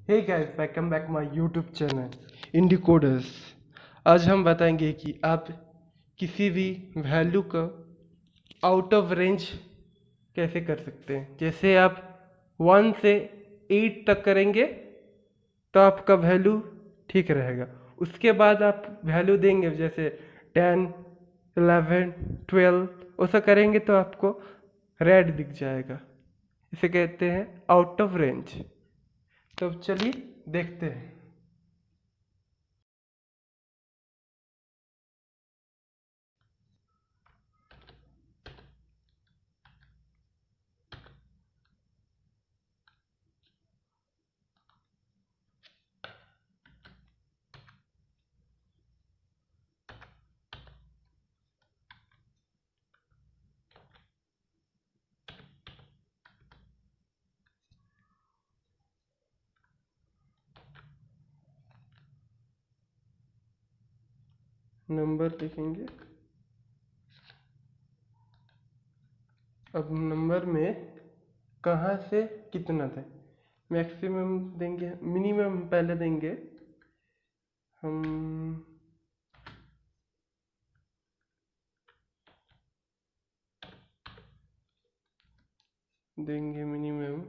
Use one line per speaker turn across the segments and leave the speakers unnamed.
Hey guys, welcome back my YouTube channel Indicoders. आज हम बताएंगे कि आप किसी भी वैल्यू का आउट ऑफ रेंज कैसे कर सकते हैं। जैसे आप 1 से 8 तक करेंगे तो आपका वैल्यू ठीक रहेगा। उसके बाद आप वैल्यू देंगे जैसे 10, 11, 12 ऐसा करेंगे तो आपको रेड दिख जाएगा। इसे कहते हैं आउट ऑफ रेंज। तो चलिए देखते हैं। नंबर लिखेंगे। अब नंबर में कहाँ से कितना दें, मैक्सिमम देंगे, मिनिमम पहले देंगे हम। देंगे मिनिमम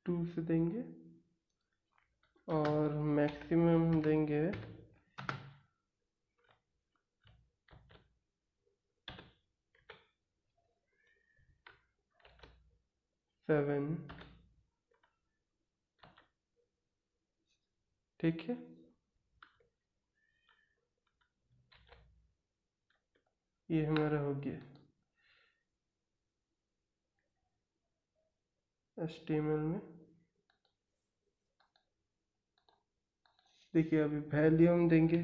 2 से देंगे और मैक्सिमम देंगे 7। ठीक है, ये हमारा हो गया HTML में। देखिए अभी वैल्यू हम देंगे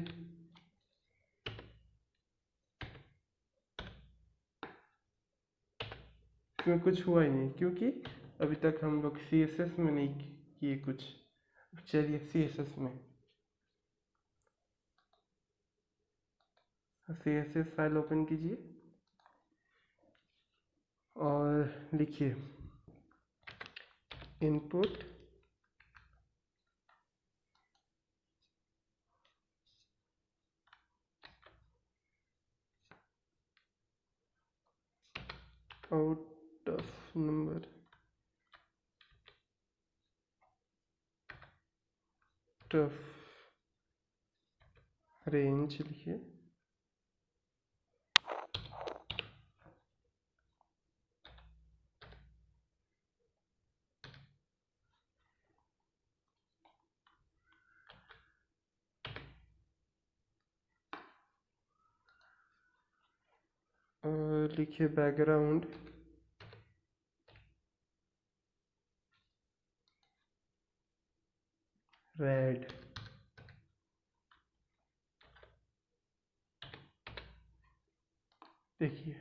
इसमें कुछ हुआ ही नहीं क्योंकि अभी तक हम लोग CSS में नहीं किए कुछ। चलिए CSS में CSS फाइल ओपन कीजिए और लिखिए input out of number of range लिखिए। और लिखिए बैकग्राउंड रेड। देखिए,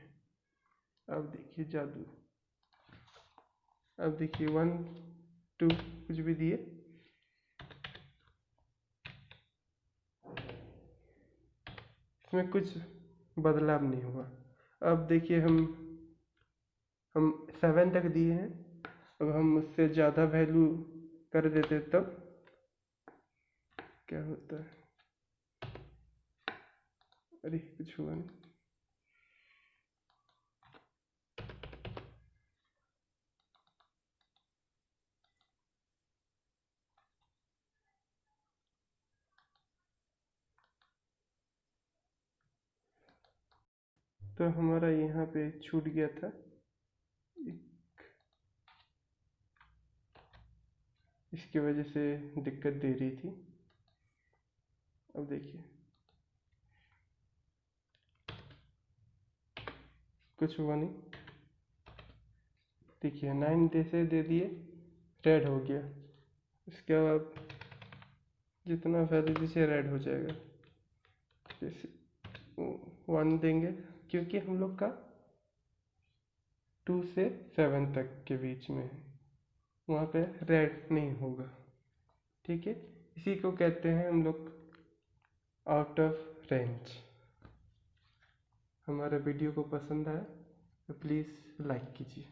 अब देखिए जादू। अब देखिए 1, 2 कुछ भी दिए, इसमें कुछ बदलाव नहीं हुआ। अब देखिए हम 7 तक दिए हैं। अब हम उससे ज़्यादा वैल्यू कर देते तब क्या होता है। अरे कुछ हुआ नहीं। तो हमारा यहाँ पे छूट गया था, इसकी वजह से दिक्कत दे रही थी। अब देखिए कुछ हुआ नहीं। देखिए 9 जैसे दे दिए, रेड हो गया। इसके बाद जितना वैल्यू दीजिए रेड हो जाएगा। जैसे 1 देंगे क्योंकि हम लोग का 2 से 7 तक के बीच में है। वहाँ पे रेड नहीं होगा। ठीक है, इसी को कहते हैं हम लोग आउट ऑफ रेंज। हमारा वीडियो को पसंद आया तो प्लीज़ लाइक कीजिए।